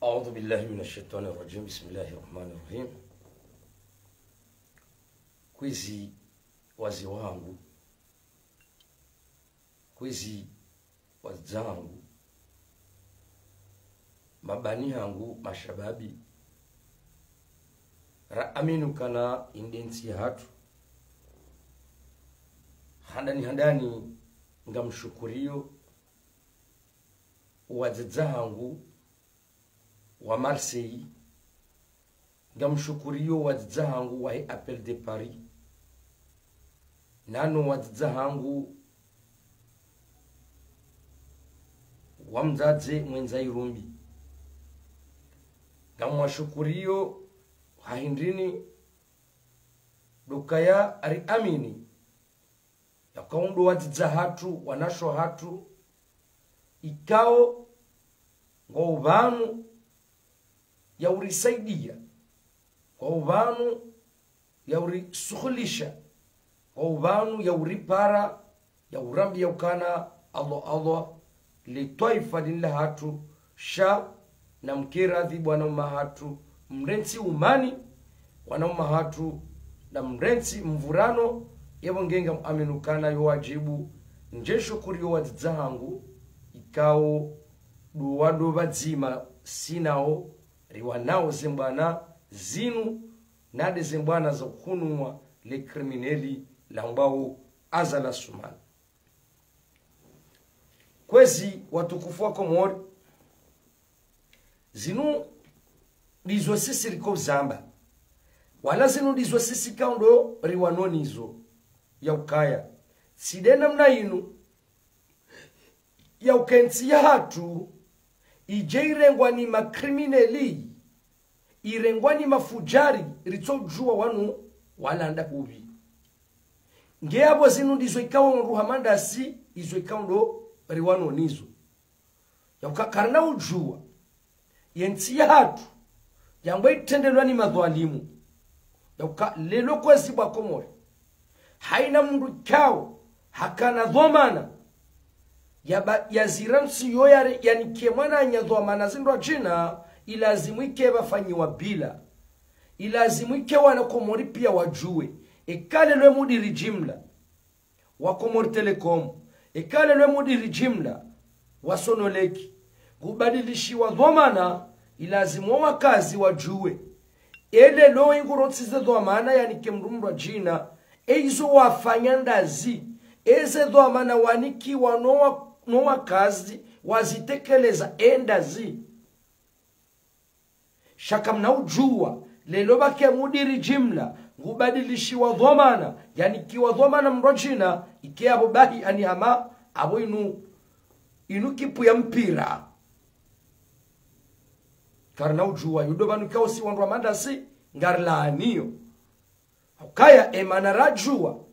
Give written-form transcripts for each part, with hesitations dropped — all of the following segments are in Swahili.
أعوذ بالله من الشيطان الرجيم. بسم الله الرحمن الرحيم. Kwezi wazi wangu, kwezi wazangu, mabani hangu mashababi, raaminu kana indensi hatu, handani ngamshukurio wadzangu wa Marseille, ngamshukurio wadzangu wa Appel de Paris, nano wadzangu wa mzaze mwenza Irumbi, ngamwashukurio hahindrini dukaya ari amini yakaundo wadzidza hatu wanasho hatu ikao ngobanu ya urisaidia kwa ubanu ya urisuhulisha kwa ubanu ya uripara ya urambi ya ukana Allah li taifa lilla hatu sha na mkiradhi bwana umahatu mrensi umani wana umahatu na mrensi mvurano yebo ngenga aminukana yo wajibu njesho kuriyo wadzangu ikao duwado badzima sinao riwanao zembana zinu nade zembana za kunumwa le krimineli lambao azala sumana. Kwezi watukufu wako mori zinu dizo sisi riko zamba wala zinu dizo sisi kaundo riwanonizo ya ukaya sidena mna inu ya ukensi ya hatu ijeirengwa ni makrimineli irengwa ni mafujari ritsojua wanu walanda kubi ngeabo zinu ndizo ikawa ruhamanda si izo ikaundo riwano nizo ya ukakarna ujua yensi ya hatu yangwe itendelwa ni madhalimu ya ukalelo kwa ziba komori haina mundu kao hakana dhomana ya ziramsi yoyare yani kemwana nyadhomana zindwa jina ilazimu ike bafanyiwa bila ilazimu ike wana komori pia wajue ekale lwe mudiri jimla wa Komori Telecom ekale lwe mudiri jimla wa Sonoleki kubadilishiwa dhomana ilazimu wakazi wajue ele lo ingurotsi dhomana yani kemrumrwa jina eizo wafanya ndazi eze dhomana waniki noa kazi wazitekeleza endazi shaka mnaujua lelo bake mudiri jimla ngubadilishiwa dhomana yani kiwa dhomana mrojina ike abo bahi ani ama abo inu kipu ya mpira karna ujua yudobanu kao si wandu mandasi ngarlaaniyo ukaya emana rajua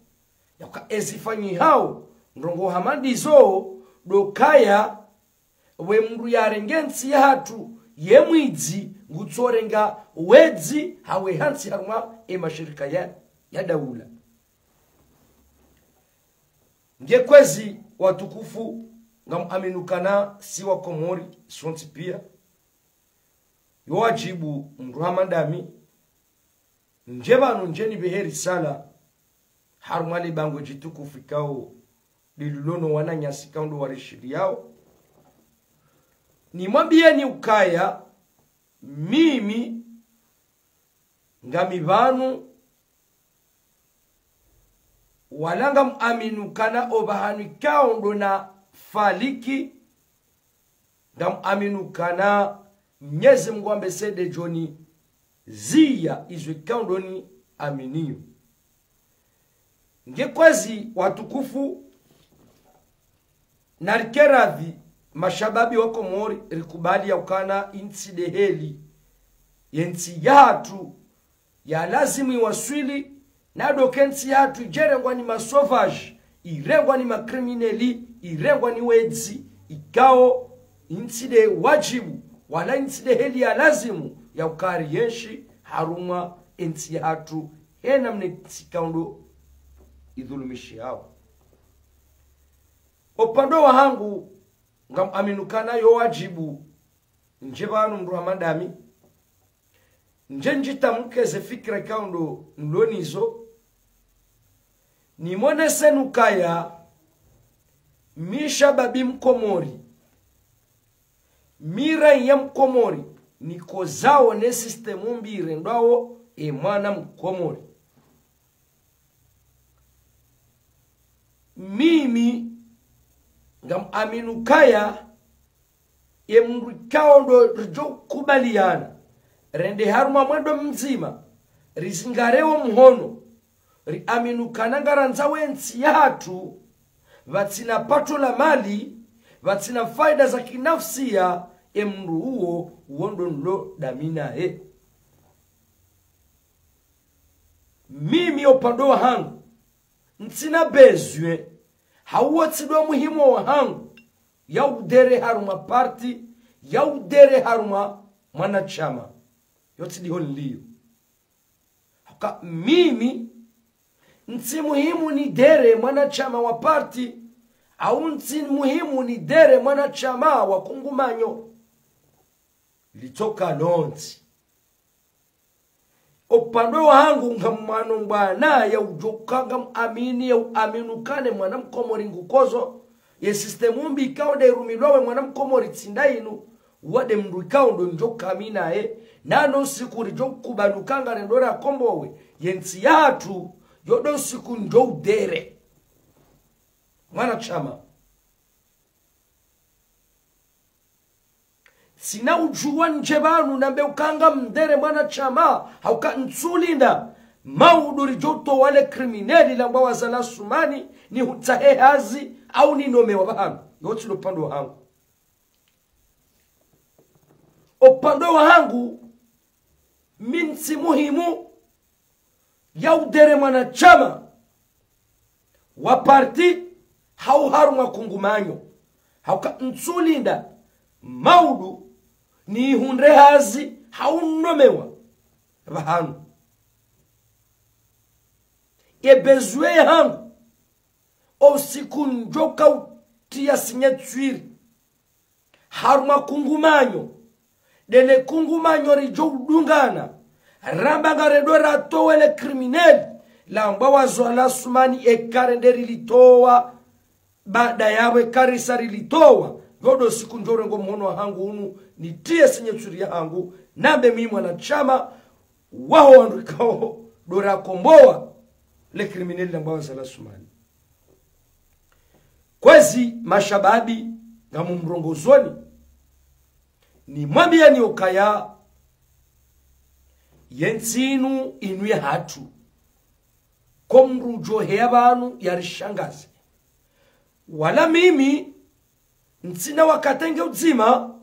yaka ezifanyi hao ndongo hamandizo dokaya we mru yarengensi ya hatu yemwidzi ngutsorenga wedzi hawe hansi haruma mashirika ya daula nge kwezi watukufu ngaminukana si wa Komori sonti pia yowajibu mruhamandami njebanu njeni beheri sala haruma libango jitukufu ikao lilulono wananyasi kaundo warishiri yao ni mwambie ni ukaya mimi ngamibanu walanga muaminukana obahanu kaundo na faliki ngaminukana mnyezi mgwambe sede joni ziya izwe kaundo ni aminiyo ngekwezi watukufu narikeradhi mashababi wa Komori rikubali ya ukana insi deheli yensi yatu ya lazimu iwaswili na dokensi yatu ijerengwa ni masovaji irengwa ni makrimineli irengwa ni wedzi ikao insi de wajibu wala insi deheli ya lazimu ya ukari yenshi haruma insi yatu hena mnesikaundo idhulumishi hao opando wa hangu ngam aminukana yo wajibu nje banu mru hamadami nje njitamke ze fikra kaundo nlonizo ni mone senu kaya misha babi mkomori mira ya mkomori niko zao ne sistemu mbire ndao mwana mkomori mimi ngam aminu kaya mru kaundo rjo kubaliana rende haruma mwendo mzima rizingarewo mhono ri aminu kanangara nzawensi yatu vatsina pato la mali vatsina faida za kinafsia emru huo uondo nlo damina mimi opando wa hangu ntsina bezwe hauwa tsidwa muhimu wa hangu ya udere haruma party ya udere haruma mwanachama yote diho nliyo haka mimi nti muhimu ni dere mwanachama wa party au nti muhimu ni dere mwanachama wa kungumanyo litoka lonzi opando wangu ngamano mbana ya ujoka ngam amini ya aminukane mwana mkomori ngukozo ye sistemu mbi kaonde rumilwawe mwana mkomori tsindainu wade mndu kaundo njoka amina nano siku rijo kubanukanga rendora kombowe yensi yatu yodo siku njo udere mwana chama sina ujuwa njebanu nambe ukanga mdere mwana chama hauka nsulinda mauduri joto wale krimineli lamba wazala sumani ni hutahe hazi au ni nome wabahangu yote lopando wahangu opando wahangu minsi muhimu ya udere mwana chama wa parti hau harumwa kungumanyo hauka nsulinda maudu ni hunre hazi hau nomewa vahanu ebezwe hangu osiku njoka utia sinyetswiri harumwa kungumanyo dele kungumanyo rijo udungana ramba ngaredo rato ele krimineli lamba wazwala sumani ekarenderi litowa baada yawe karisari litowa yodo siku njore ngo mhono hangu unu nitie sinyetsuri hangu nambe mimi mwanachama wao wandikao dora komboa le krimineli lamba wazala sumani kwezi mashababi ngamu mrongozoni ni mwambia ni ukaya yensinu inuye hatu komrujo heabanu yarishangazi wala mimi ntsina wakatenge uzima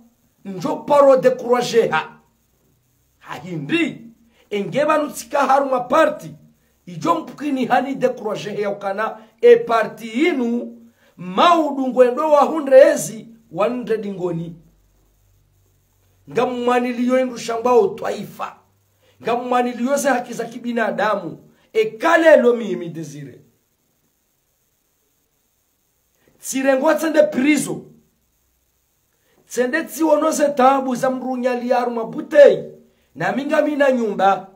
njo paro de croajeha hahindi engebanu tsika haruma party ijo mpukini hani de croajeha ukana party inu maudu ngwendo wa hundrezi 100 dingoni ngamwaniliyo indushambao twaifa ngamwaniliyo se haki za kibinadamu ekalelo mimi desire tsirengo tsende prizo tsende tsiwonoze tabu za mrunyali yaru mabutei na minga mina nyumba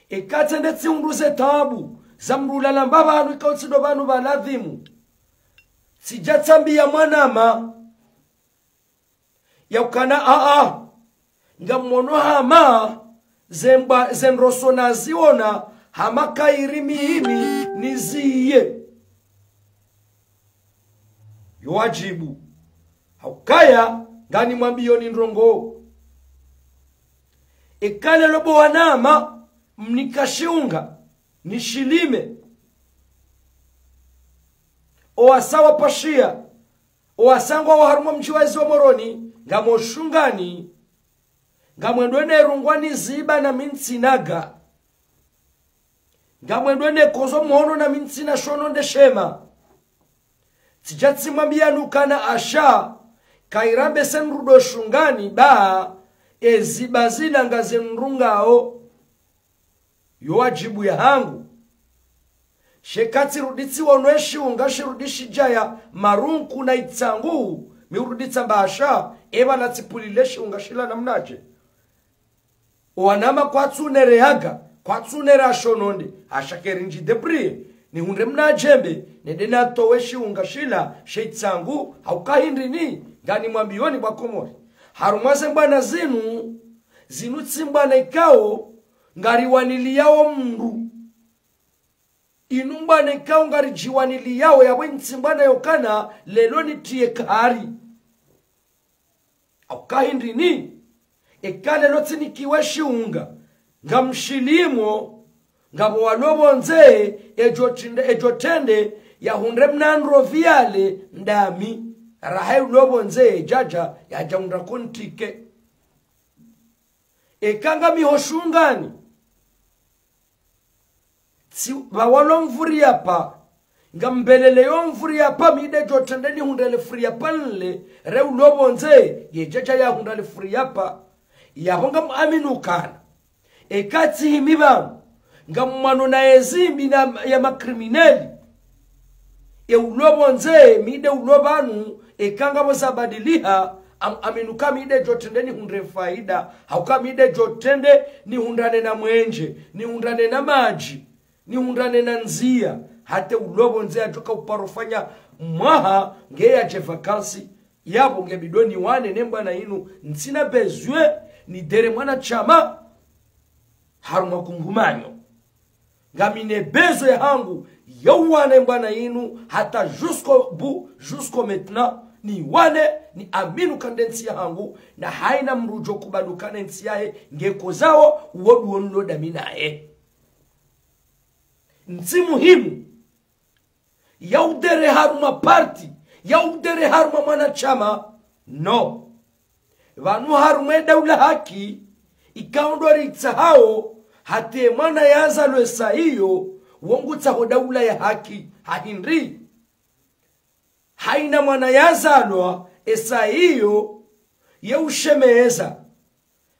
ekatsende tsiunduze tabu za mrulala mbabanu ikaotsido banu baladhimu sijatsambia mwanama yaukana ngamono hama zenroso naziona hama kairimi himi niziye yowajibu haukaya ngani mwambiyo ni ndrongo ekale lobo wanama mnikashiunga nishilime owasawa pashia owasangwa waharumwa mchiwazi wa moroni ngamoshungani ngamwendwene rungwani ziba na mintsinaga ngamwendwene kozo mhono na mintsina shono ndeshema tijatsi mwambia nukana asha kairambe senrudo shungani ba eziba zila ngaze nrungao yowajibu ya hangu shekati ruditsi wonweshi ungashi rudishi jaya marunku na itsangu miuruditsa mbasha eba la tsipulile shiunga shila namnaje wanama kwa tsunere haga kwa tsunere ashononde ashakeri nji debri ni hunde mnajembe nedena towe shiunga shila sheitsangu haukahindri ni ngani mwambioni bakomori harumase mbana zinu tsimbana ikao ngari waniliyao mndu inumbana ikao ngari jiwaniliyao yawe ntsimbana yokana lelo nitie kari haukahindri ni ekale lotini kiweshi unga ngamshilimo ngabo walobonze ejotende ya hundre mnandro viale ndami rahai lobonze jaja ya jaunda kontike ekanga mihoshungani si bawalo mvuri hapa ngambelele yo mvuri hapa mide jotende ni hundele free hapa nle re lobonze ye jaja ya hundele free hapa yabonga aminukana ekati himiba ngamano na ezimbi na ya makriminali ulobonze mide ulobanu ekanga bosabadiliha aminuka mide jotende ni hundre faida hauka mide jotende ni hundane na mwenje ni hundane na maji ni hundane na nzia hate ulobonze atoka uparofanya mwaha ngeya je vakansi yabo ngebidoni wane nemba na inu ntsina bezwe ni dere mwana chama harumwa kungumanyo ngamine bezo ya hangu yawane mbana inu hata jusqu'au maintenant ni wane ni aminu kandensi ya hangu na haina mrujo kubalukana nsi yae ngeko zao uodu onlo daminae nsi muhimu yaudere haruma party yaudere haruma mwana chama no vanu harume daula haki ikaondori tsahao hate mwana yaza lwesa hiyo wongu tsaho daula ya haki hahindri haina mwana yaza lwa esa hiyo ye ushemeza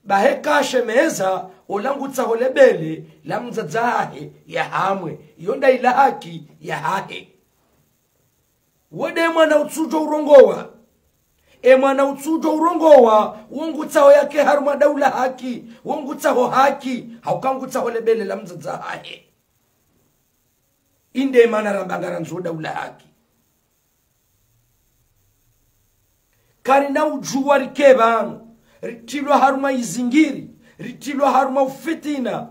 baheka shemeza olangu tsaho lebele la mzazahe ya hamwe yonda ila haki ya hahe wode mwana utsujo urongowa mwana utsujo urongowa wongu tsaho yake haruma daula haki wongu tsaho haki haukangu tsaho lebele la mzazahe inde mana rambangara nzo daula haki karina ujuwa rikebanu ritilwa haruma izingiri ritilwa haruma ufitina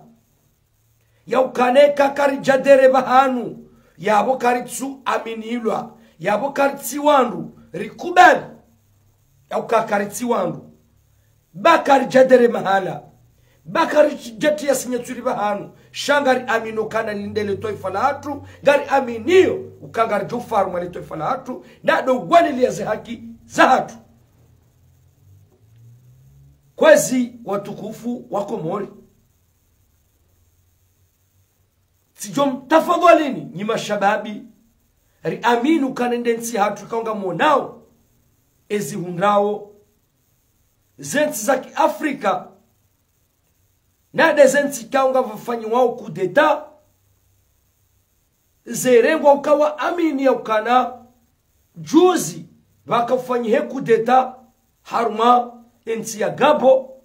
ya ukaneka kari jadere bahanu yabo karitsu aminilwa yabo karitsi wandu rikubali ya ukakaritsi wandu bakari jadere mahala bakari jeti ya sinyaturi bahanu shangari amino kana lindele toifa la hatu gari aminio ukangari jofaru mali toifa la hatu nado wani liyaze haki za hatu kwezi watukufu wako mori sijom tafadhalini nyima shababi ri aminu kanendensi hatu kaunga monao ezi hundrao zensi zaki Afrika nade zensi kaunga vafanyi wao kudeta zerengwa ukawa amini ya ukana juzi wakafanyi he kudeta haruma ensi ya Gabo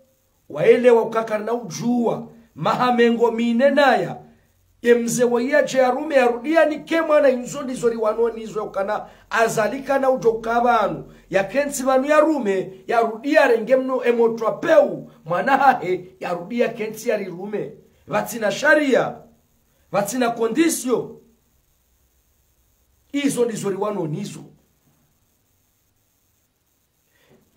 waelewa ukakarna ujua mahamengo minenaya emze wayache ya rume ya rudia ni kema na inzodi zori wanoni izo ukana azalika na ujokabanu ya kensi vanu ya rume ya rudia rengemno emotrapeu mwanahahe ya rudia kensi ya rirume vatina sharia vatina kondisio izo nizori wanoni izo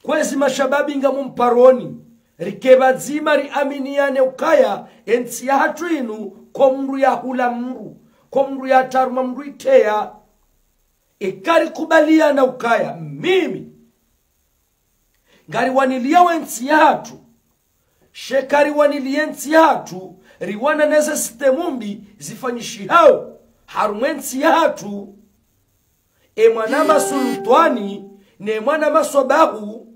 kwezi mashababi ngamu mparoni rikeba zima ri aminiane ukaya ensi ya hatu inu komru ya hula mru komru ya taruma mru itea ikari kubalia na ukaya mimi ngari wanilia wensi ya hatu shekari wanilia ensi ya hatu riwana neza sistemumbi zifanyishi hao harumwensi ya hatu mwanama sulutwani ne mwanama sobahu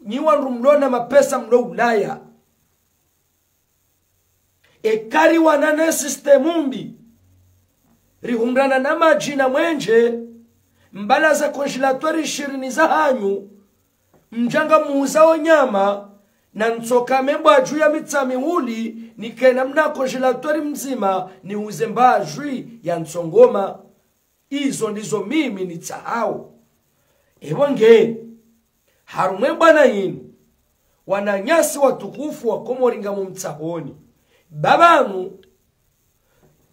nyiwa rumlona mapesa mlo Ulaya ekari wanane sistemumbi rihundana na majina mwenje mbala za konjilatori 20 za hanyu mjanga muuzao nyama na nsoka membwa juu ya mitsami huli nikena mnako jilatori mzima ni uzemba juu ya nsongoma. Izo ndizo mimi nitsahau. Nge harumwe bwana yinu wananyasi watukufu wa Komoringa mumtsahoni. Babanu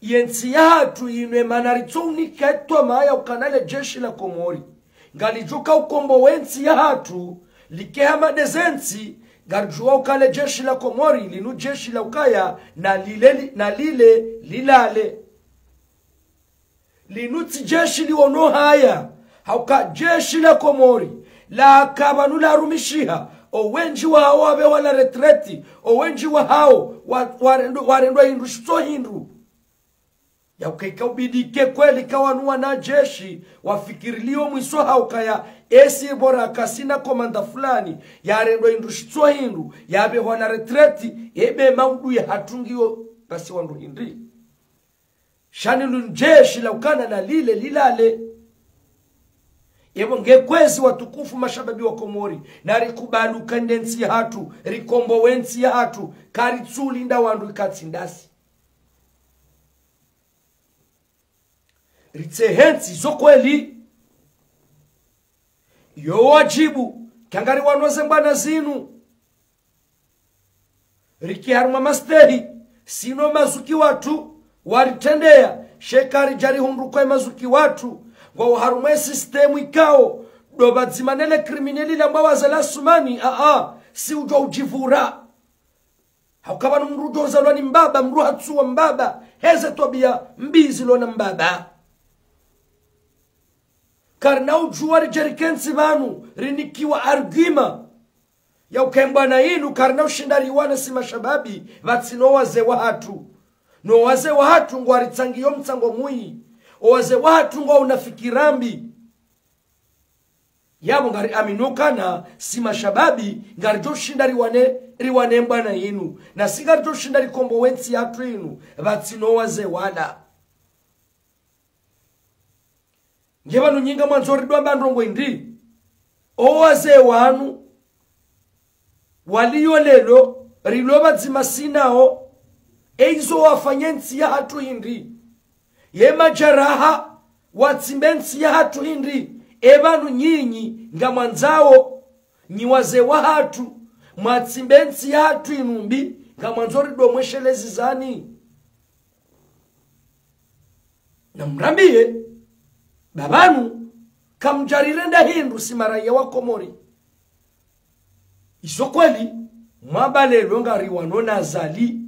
yensi yatu inwe manaritsuni ketwa maya ukanale jeshi la Komori. Ngalijuka ukombo wensi yatu likehama dezensi garjua ukale jeshi la Komori linu jeshi la ukaya na lile lilale. Linuti jeshi liwono haya hauka jeshi la Komori la kabanu la rumishiha owenji wa hao wabe wana retreti owenji wa hao warendwa hindu shito hindu ya ukaika ubidike kweli kawanua na jeshi wafikirilio mwiso haukaya esi bora kasina komanda fulani ya rendwa hindu shito hindu ya abe wana retreti ebe maudu ya hatungio basi wandu hindri shani lunjeshi la ukana na lile lilale. Yebo ngekwezi watukufu mashababi wa Komori na rikubalu kandensi ya hatu rikombo wensi ya hatu karitsuli nda wandu ikatsindasi ritsehensi zokweli yo wajibu kangari wanwaze mbana zinu rikiharuma mastehi sino mazuki watu waritendea shekari jari hundu kwa mazuki watu kwa uharume sistemu ikao doba zimanele krimineli na mbawaza la sumani si ujwa ujivura haukaba mrujo zalwa ni mbaba mru hatsuwa mbaba heze tobia mbizi lona mbaba karna ujua rijerikensi vanu rinikiwa arguma ya ukemba na inu karna ushindari wana si mashababi vatsino waze wa hatu no waze wa hatu ngwa ritsangiyo mtsango mui owaze wa hatu ngwa unafikirambi yabo ngari aminukana si mashababi ngari joshindari riwane mbana inu na sigari joshindari kombo wensi hatu inu vatsino waze wala ngevanu nyinga mwanzori dwamba ndongo indi owaze wanu waliyo lelo riloba dzimasinao eizo wafanyensi ya hatu hindi yema jaraha watsimbensi ya hatu hindi evanu nyinyi nga mwanzao nyiwaze wa hatu mwatsimbensi ya hatu inumbi nga mwanzori domweshelezi zani na mrambie babanu kamjarirenda hindu simaraia wa Komori iso kweli mwabalelo ngari wanona zali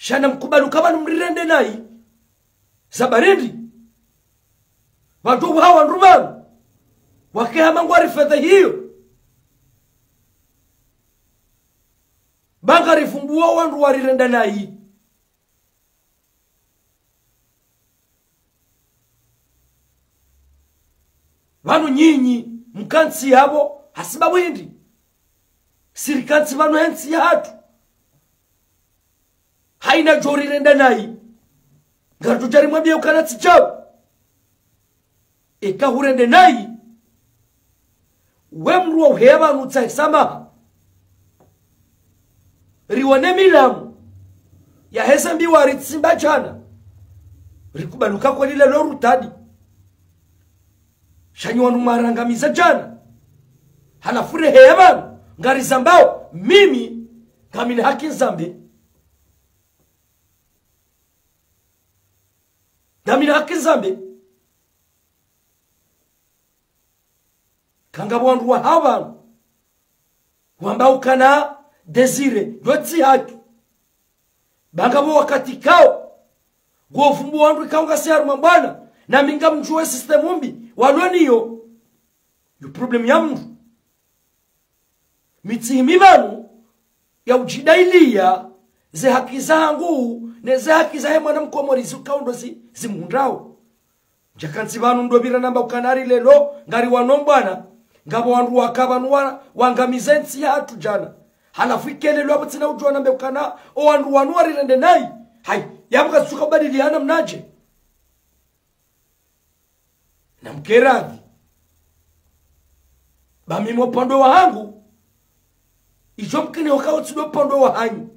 shana mkubalu kabanu mrirende nai sabarendi watu hawa ndrumanu wakehama ngwari fedha hiyo bangari fumbuwa wandu warirenda nai vanu nyinyi mkansi yabo hasibabu hindi sirikansi vanu hensi ya hatu haina jori renda nai ngartu jari mwabia ukanatsi chao eka hurende nai wemruwa uheba nutsa sama riwane milamu ya hesa mbiwa ritsimba chana rikubaluka kwa lile loru tadi shanyi wanu marangamiza jana halafure heba ngari zambao mimi kamini haki zambi damina haki zambi kangabo wandu wa hawa wamba ukana desire yotsi haki bangabo wakati kao gofumbu wandu ikaunga siyaru mambana na minga mjuwe sistemu mbi waloniyo yu problem ya mdu mitimi vanu ya ujidailia ze haki zangu ne ze haki za hema na Mkomori zikaundo zimundrao jakansi vanu ndobira namba ukanari lelo ngari wanombwana ngabo wandu wakabanu wangamizensi ya hatu jana halafu ikelelo hapo tina ujua nambe ukana o wandu wanuari rende nai hai yabuka suka badiliana mnaje na mkeradhi bamimo pando wa hangu ijo mkini wakao tsido pando wa hanyu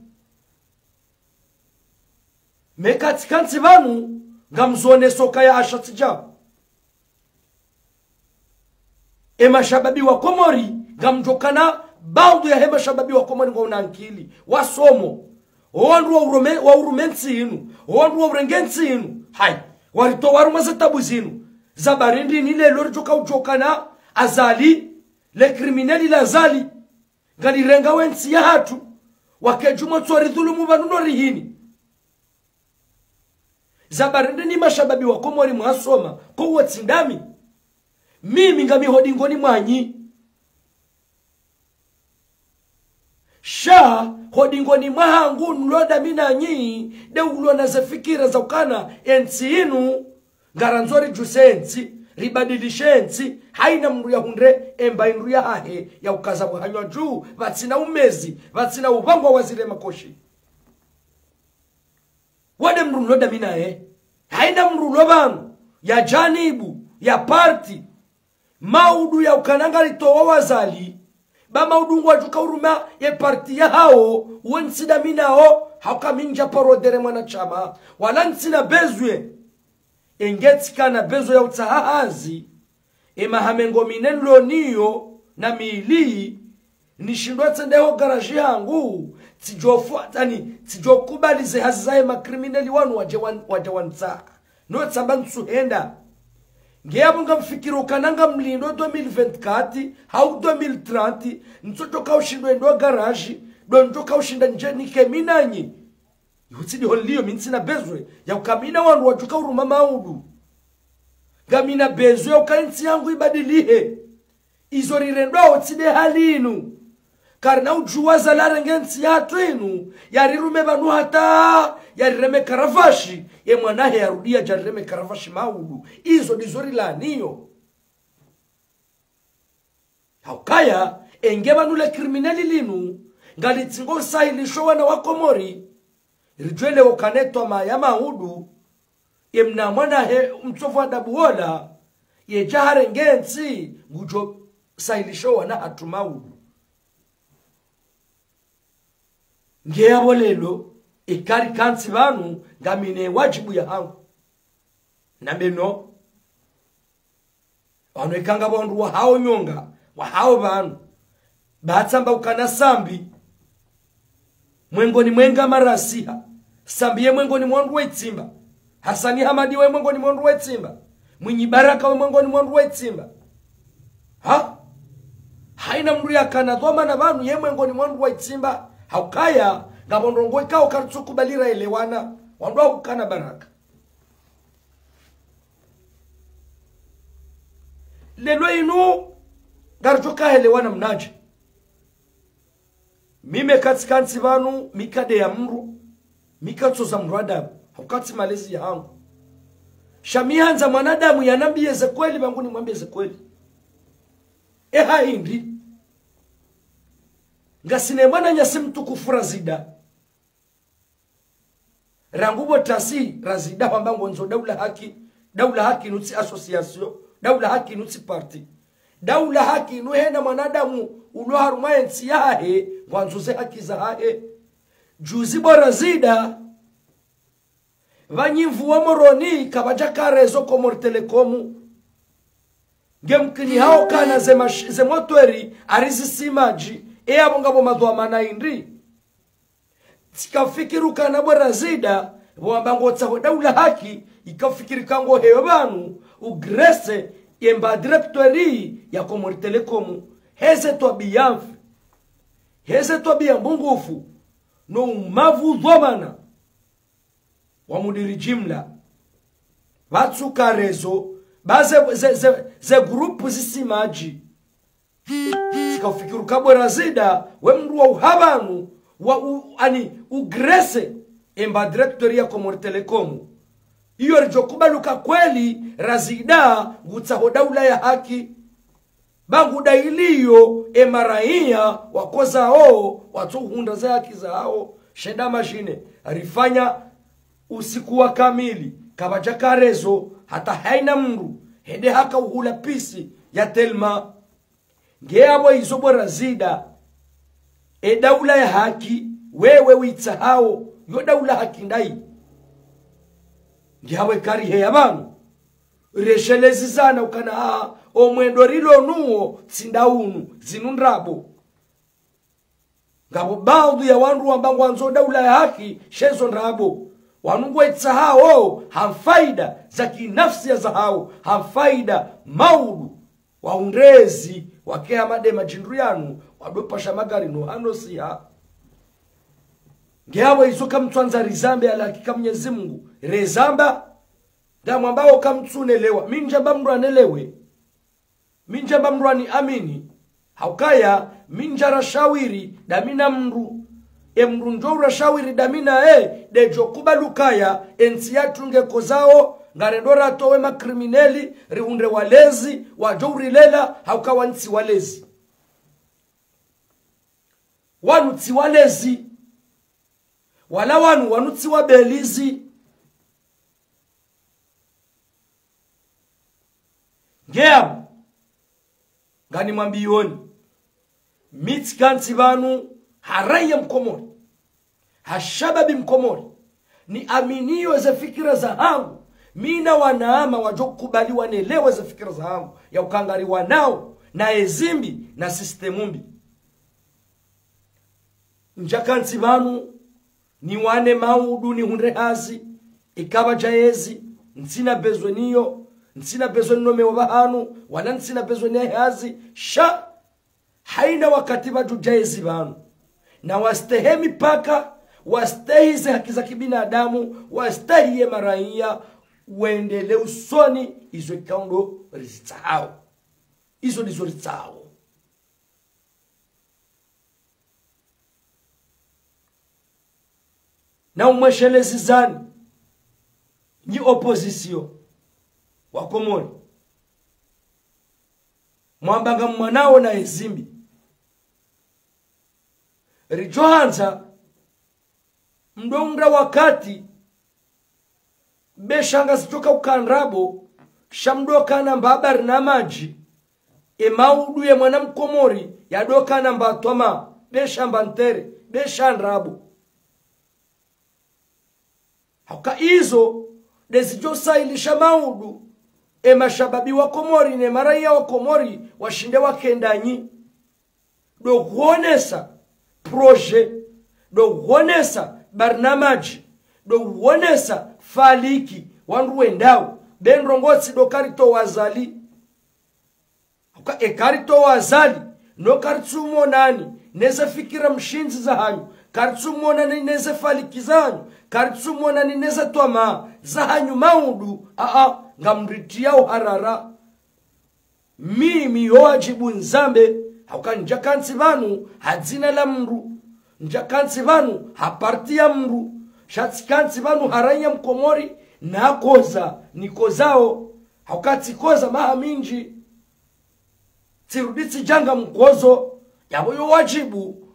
mekatikansi vanu ngamzone soka ya ashatija ema shababi wa Komori ngamjokana baudhu ya hema shababi wa Komori ngona ankili wasomo owandu wa urumensi inu owandu wa urengensi inu hai warito waruma za tabu zinu zabarindi nile lorijoka ujokana azali le kriminali la zali ngali renga wensi ya hatu wakejumo tsori dhulumu vanuno rihini zabarindi ni mashababi wa Komori mwasoma kowa tsindami mimi ngami hodingoni mwanyi sha hodingoni mwahangu nloda mina nyi de ulona za fikira za ukana ensi inu ngaranzori jusensi ribadilishensi haina mru ya hundre emba inru ya hahe ya ukaza wahanywa juu vatsina umezi vatsina ubangwa wazile makoshi wade mru nloda mina haina mru lobanu ya janibu ya parti maudu ya ukananga litowa wazali ba maudu wajuka uruma ye parti ya hao wensida minao hauka minja parodere mwana chama wala nsina bezwe engetika na bezo ya utahazi ema hamengo minenlo niyo na mili nishindwa tsendeho garaji yangu tijofuatani tijokubalize hazizaye makriminali wanu waje wanza no tsamba nsuhenda ngeabo ngamfikiro kananga mlindo 2024 hau 2030 ntotoka ushindwe ndo garage do ntoka ushinda njeni keminanyi yutsidi holio minsina bezwe ya ukamina wandu wajuka uruma maudu gamina bezwe ukainsi yangu ibadilihe izo rirendwa utside halinu karna ujuwaza la rengensi yatu inu yarirume banu hata yarireme karavashi ye mwanahe yarudia jarireme karavashi maudu izo dizori la niyo haukaya engeba nule kriminali linu ngalitsingo sahilisho wana wa Komori rijwele ukanetwa maya maudu ye mna mwanahe mtofu adabuola ye jahare ngensi ngujo sahilisho wana hatu maudu ngeabo lelo ikari kansi banu ngamine wajibu ya hangu na beno wano ikanga bondu wa hao nyonga wa hao banu batsamba ukana sambi mwengoni mwenga marasiha sambi ye mwengoni mwandu wetimba Hasani Hamadi we mwengoni mwandu wetimba Mwinyi Baraka we mwengoni mwandu wetimba haina mru ya kanadhoma na banu ye mwengoni mwandu wetimba haukaya ngabondongo ikao karutsukubalira elewana wandwa kukana Baraka lelo inu ngarutoka elewana mnaji mime katsikansi banu mikade ya mru mikatsoza mradamu haukati malezi ya hangu shamihanza mwanadamu yanambiyeze kweli banguni mwambiyeze kweli hindi ngasine mwana nyasi mtukufu Razida rangubo tasi Razida wambango nzo daula haki nutsi association daula haki nutsi party daula haki nuhena mwanadamu uloharuma ensi yahe ngwanzuze haki za hahe juzibo Razida vanyimvu wa moroni kabajakarezo Komori Telekomu ngemkini hao kana zemotweri arizisimaji abo ngabo madwa manaindi tikafikiru kana bo Razida wambango tsaho daula haki ikafikiri kango heyo banu ugrese yemba directori ya Komori Telekomu heze to biyambungufu no mavu dhomana wa mudiri jimla watsuka rezo baze ze grupu zisimaji sikafikiru kabo Razida we mndu wa uhabanu ugrese emba directori ya Komori Telekomu iyo rijokubaluka kweli Razida ngutsaho daula ya haki bangu dailiyo emaraia wakoza watuhunda za haki zao sheda mashine rifanya usiku wa kamili kabajakarezo hata haina mru hede haka uhula pisi ya telma ngeabo izo bora zida daula ya haki wewe witsahao yo daula haki ndai ngeawe kari he abantu reshelezi sana ukana omwendo rilo nuo tsindaunu zinundrabo ngabo baadhi ya wandu wambangu anzo daula ya haki shezo ndrabo wanungwe tsahao hamfaida za kinafsi ya zahao hamfaida maudu waundezi wakea madema jindrianu wadopasha magari no anosia ngeawe isoka mtwanza rizambe ala hakika Mwenyezi Mungu rezamba damu ambao kamtsunelewa minjamba mndu anelewe minjamba mndu ani amini haukaya minjara shawiri damina mndu mndu njora shawiri damina dejo kubalukaya ensi yatunge kozao ngarendora towe makrimineli riunde walezi wajouri lela haukawa nsi walezi wanu tsi walezi wala wanu tsi wabelizi ngea ngani mwambioni mitkansi vanu haraya mkomori hashababi mkomori ni aminio za fikira za hangu mina wanaama wajokubali wanelewe za fikira za hangu ya ukangari wanao na ezimbi na sistemumbi njakansi vanu ni wane maudu ni hunrehazi ikaba jaezi nsina bezoniyo nsina bezoni nome wabahanu wala nsina bezoni hazi sha haina wakati watu jaezi vanu na wastehemi paka wastehize haki za kibinadamu wastehiye maraia uendele usoni izo ikaundo rizitao izo nizo rizitao na umweshelezi zani ni opposition wakomori mwambanga mwanao na ezimbi rijohanza mdongra wakati beshanga zitoka ukanrabo shamdoka na mbabari na maji maudu ya mwana mkomori yadoka na mbatoma beshamba ntere beshanrabo hauka izo dezijosa ilisha maudu mashababi wa komori ne maraia wa komori washinde wakendanyi do kuonesa proje do kuonesa barnamaji do kuonesa faliki wandu wendao benrongotsi do karito wazali hauka karito wazali no karitsumo nani neza fikira mshinzi za hanyu karitsumo nani neza faliki zanyu karitsumo nani neza twama za hanyu maudu ngamritia uharara mimi yoajibu nzambe hauka njakansi vanu hadzina la mru njakansi vanu hapartia mru shatsikansi vanu haranya mkomori na koza nikozao hauka tsikoza maha minji tsiruditsi janga mkozo yabo yoajibu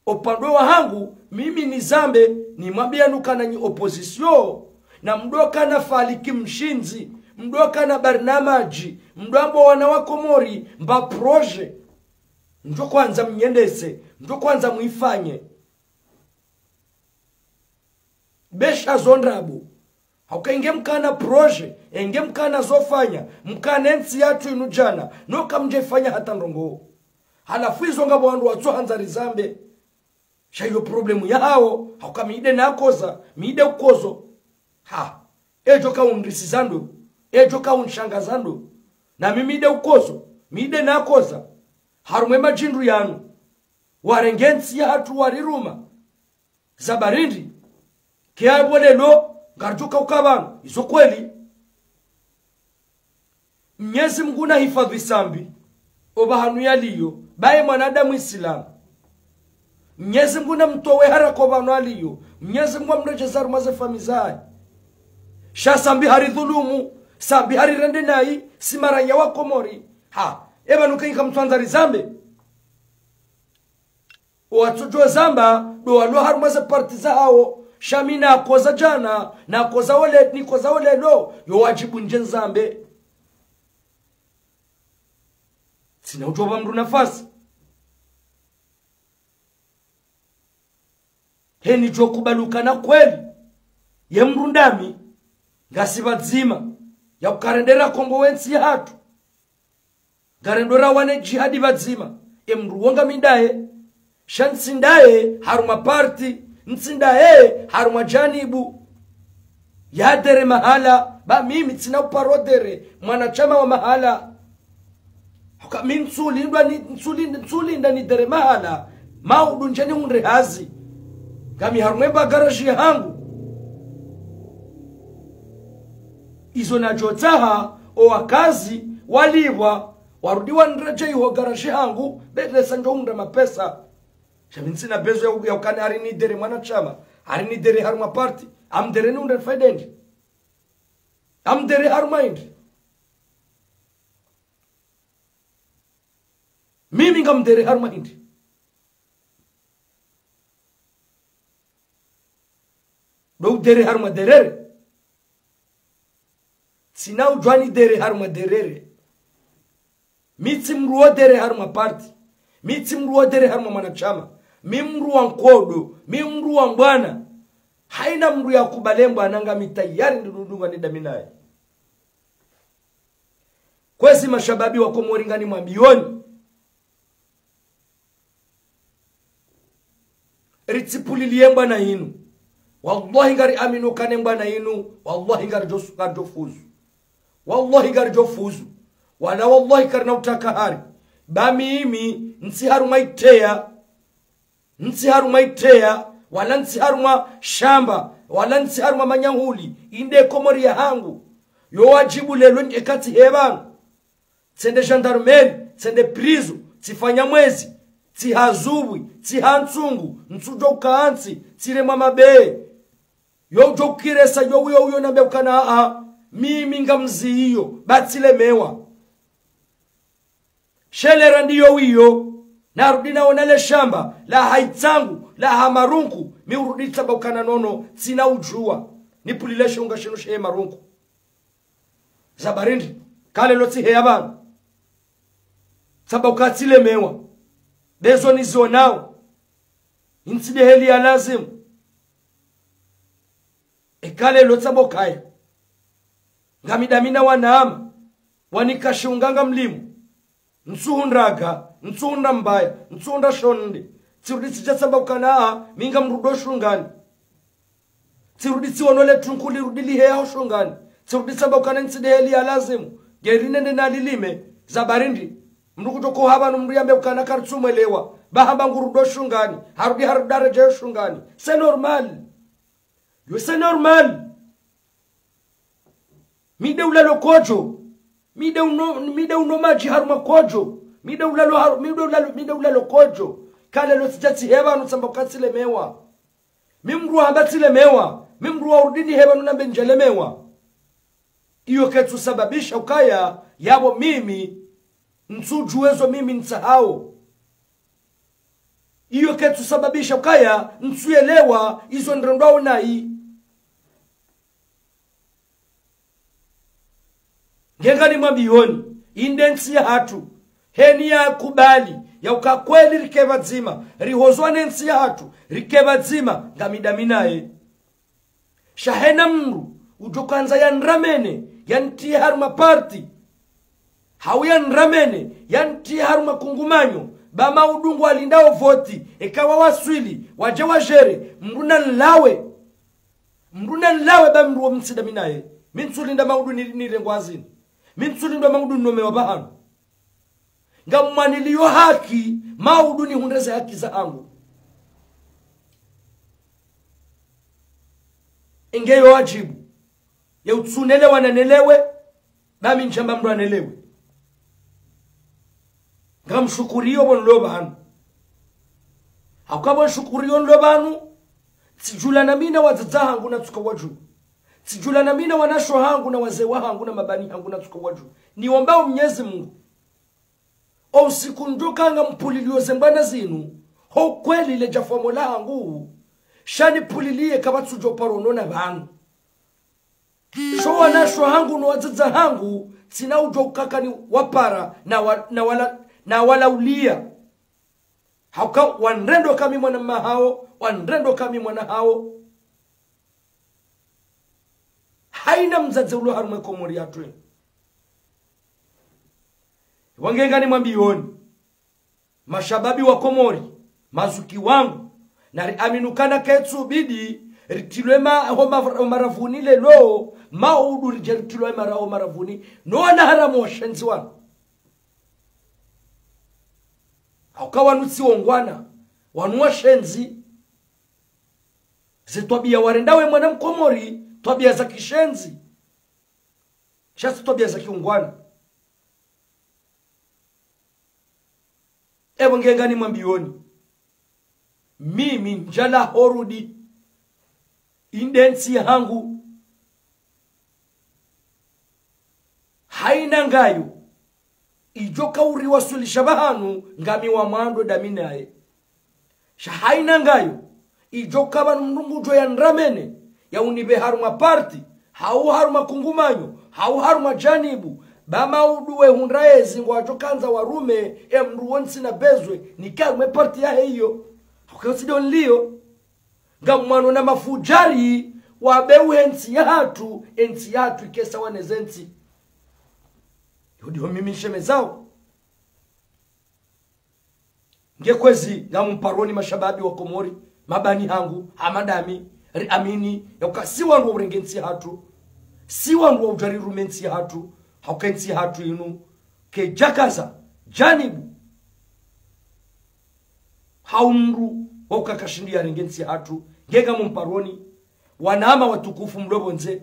opandwe wa hangu mimi ni zambe ni mwambia nukana nyi opposition na mdoka na faliki mshinzi mdoka na barnamaji mdoambo wana wakomori mba proje njo kwanza mnyendese njo kwanza muifanye besha zondrabu hauka inge mkana proje inge mkana zofanya mkana ensi yatu inujana noka mjefanya hata ndongo halafu izo ngabo wandu watsohanza rizambe shayo problemu yao hauka miide na koza miide ukozo ejo kaundrisizando ejo kaunshangazando na mimi de ukozo mide na koza harumwe majindu yanu warengensi ya hatu wariruma zabarindi kiabo lelo ngarjuka ukabano izo kweli Mwenyezi Mungu na hifadhi sambi obahanu yaliyo bae mwanadamu Islamu Mwenyezi Mungu na mtowe harako bano aliyo Mwenyezi Mungu amrejeza rumaze famizai sha sambi hari dhulumu sambi hari rende nai simaranya wa komori eba nukaika mtwanza rizambe watujo zamba do walo harumaze partiza hao shamina koza jana na koza wale ni koza wale lo yo wajibu nje zambe Tsina ujoba mru nafasi. Heni jokubaluka na kweli. Ye mru ndami. Ngasi badzima. Ya ukarendera Kongo wensi hatu. Garendora wane jihadi badzima. Mru wonga mindaye. Shansindaye haruma party. Nsindaye haruma janibu. Yadere mahala. Ba mimi tsina uparodere. Mwanachama wa mahala. Huka mi nsuli ndani dere mahala. Maudu njeni unre hazi. Gami harumemba garaji hangu. Izo na jotaha o wakazi walibwa warudiwa nreje iho garaji hangu bedle sanjo unre mapesa. Shabinsina bezo ya ukane harini dere mwanachama. Harini dere haruma party. Amdere ni unre faidendi. Amdere haruma indi. Mimi ngamdere haruma indi. Do dere haruma derere. Sina ujwani dere haruma derere. Miti mruo dere haruma party. Miti mruo dere haruma mwanachama. Mimruwa nkodo. Mimruwa mbwana. Haina mru ya kubalemba ananga mitayari ndudunga nidaminaye. Kwezi mashababi wako moringani mwambioni. Ritipuliliye mbwana inu. Wallahi ngari aminu kane mbwana inu. Wallahi ngari jofuzu. Wallahi ngari jofuzu. Wala wallahi karna utakahari. Bami imi nsi haruma itea. Nsi haruma itea. Wala nsi haruma shamba. Wala nsi haruma manyanguli. Inde komori ya hangu. Yo wajibu lelo ekati hebangu. Tsende gendarmerie. Tsende prizo. Tsifanya mwezi. Tihazubwi. Tihansungu. Nsujo ukaansi. Tire mama be. Yo jokiresa yo nambe ukana mimi ngamzi hiyo. Batile mewa. Shelera ndiyo wiyo. Narudi naonele shamba. La haitangu. La hamarunku. Mi urudi saba ukana nono. Sina ujua. Nipulileshe unga shenu shee marunku. Zabarindi. Kale loti heyabana. Saba ukatile mewa. Bezo nizo nao. Inside heli ya lazimu. Ekale lotabo kaya. Ngamidamina wanaama. Wanikashunganga mlimu. Nsuhundraga. Nsuhundra mbaya. Nsuhundra shonde. Tirudi sijasaba ukanaa. Minga mrudo shungani. Tirudi siwonole tunkuli rudili hea shungani. Tirudi saba ukana inside heli ya lazimu. Gerine nena lilime. Zabarindi. Mrukuto haba numriambe ukana kartsumelewa. Bahamba ngurudo shungani. Harudi harudare shungani. C'est normal. Yo c'est normal. Mide ulalo kojo. Mide uno maji haruma kojo. Mide ulalo kojo. Kale lo sijati heba nusamba katsile mewa. Mimru hambatile mewa. Mimru urudini heba nunambe njele mewa. Iyo ketu sababisha ukaya yabo mimi nsujuwezo mimi nsahao. Iyo ketu sababisha ukaya nsuelewa izo nrondwao nai. Ngengani mambiyoni. Indensi ya hatu. Heni ya kubali. Ya ukakweli rikeba zima. Rihozwa nensi ya hatu. Rikeba zima. Ngamidaminae. Shahena mru. Ujokanza ya nramene. Yanti haruma party. Hawi ya nramene. Yanti haruma kungumanyo. Bama udungu walindao voti. Ekawa waswili. Waje wajere. Mruna nlawe. Mruna nlawe ba mruwa msidaminae. Minsulinda maudu nirengwazini. Minsulinda maudu nome wabahanu. Ngamaniliyo haki. Maudu ni hundreze haki za angu. Ingeyo wajibu. Ya utsunele wananelewe. Nami nchamba mru anelewe. Ngamshukuriyo bonlobanu. Hakaba shukuriyo nlobanu. Tijula na mina wazaza hangu na tuka waju. Tijula na mina wanasho hangu na wazewa hangu na mabani hangu na tuka waju. Niwombao Mwenyezi Mungu. O usikunduka nga mpulilio zembana zinu. Ho kweli le jafamola hangu. Shani pulilie kama tujoparo na bangu. Sho wanasho hangu na wazaza hangu. Tina ujokaka ni wapara na walaulia hauka wanrendo kami mwana mahao wanrendo kami mwana hao haina mzaze ulo harumwe Komori yatwe wangengani mwambioni mashababi wa Komori mazuki wangu na aminukana ketsu bidi ritilwema ho maravuni lelo maudu ritilwema ho maravuni no na haramu washenzi wangu haukawa nutsi wongwana wanuwa shenzi zitwabia warendawe mwana Mkomori twabia za kishenzi shasi twabia za kiungwana ngengani mwambioni mimi njala horudi indensi hangu haina ngayo ijoka uri wasulisha bahanu ngami wa mwando daminae haina ngayo ijoka banungujo ya ndramene ya unibe haruma party hau haruma kungumanyo hau haruma janibu bama uduwe hundraezi ngwajo kanza warume mru wonsi na bezwe nikamwe party ya hiyo ukasidi onlio ngamwano na mafujari wabewe ensi yatu ikesa wanezenti yodi mimi shemezao ngekwezi ngamparoni mashababi wa Komori mabani hangu hamadami riamini yakasi wangu urengensi hatu si wangu ujari rumensi hatu haukensi hatu inu ke jakaza janibu haumru wakakashindi ya rengensi hatu ngega mumparoni wanama watukufu mlobonze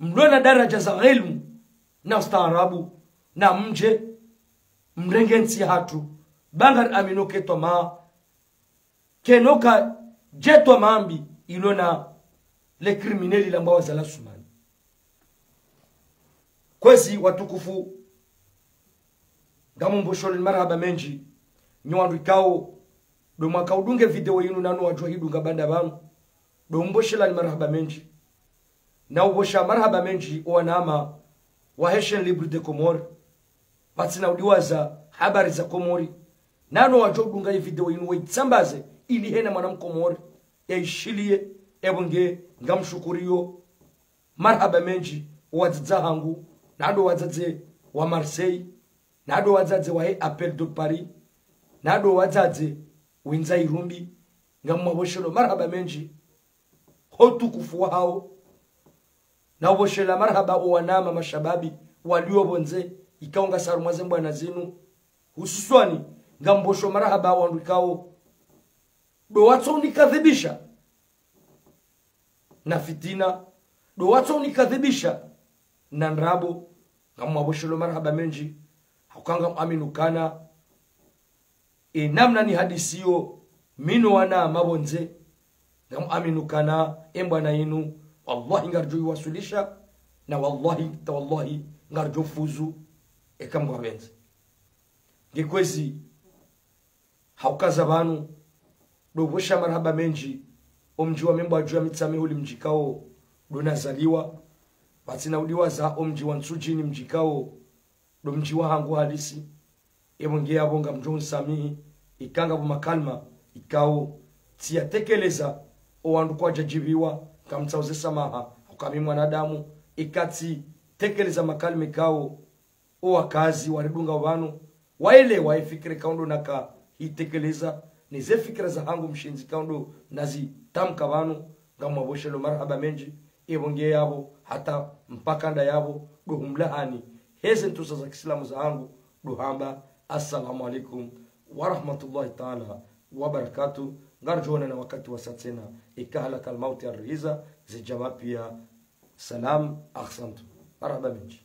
mlona daraja za ilmu na ustaarabu na mje mrengensi hatu bangar amino ketoma kenoka jetwa mambi ilona le crimineli la mbawa za la sumani kwezi watukufu gamu mbosholi marhaba menji nywandu ikao do mwaka udunge video yinu nanu wajua hidunga banda bangu do mboshela ni marhaba menji na ubosha marhaba menji wanama wa Haitian Libre de Comore patina udiwaza habari za Komori nanu wajua udunga hii video yinu waitsambaze ili hena mwana Mkomori yaishilie ebonge ngamshukuriyo marhaba menji wadzadza hangu nado wadzadze wa Marseille nado wadzadze wa Appel de Paris nado wadzadze winza irumbi ngamwaboshelo marhaba menji hotukufu hao na uboshela marhaba wanama mashababi waliobonze ikaonga sarumwaze mbwana zinu hususwani ngambosho marhaba wandukao do watso unikadhibisha na fitina do watso unikadhibisha na nrabo ngamwaboshelo marhaba menji hakanga aminukana namna ni hadisiyo mino wana mabonze ngaminukana embwana yinu wallahi ngarjo wasulisha na wallahi ngarjo fuzu ekamwa benze ngekwezi haukaza banu dobosha marhaba menji omji wa membo ajua mitsame uli mjikao donazaliwa batina udiwaza omji wa Nsujini mjikao do mji wa hangu halisi ebongea bonga mjongu samihi ikanga bumakalma ikao tiyatekeleza owandu kwa jajibiwa kamtsauze samaha ukami mwanadamu ikati tekeleza makalma ikao owakazi waridunga wanu waile waifikire kaundo naka itekeleza nize fikira za hangu mshinzi kaundo nazi tamka wanu ngamwaboshelo marhaba menji ebongea yabo hata mpaka nda yabo duhumlahani heze ntusa za Kiislamu za hangu duhamba assalamu alaikum wa rahmatullahi ta'ala wa barakatuh ngarjona na wakati wa satsena ikahala kalmauti arriza zijawapia salam ahsantu marhaba menji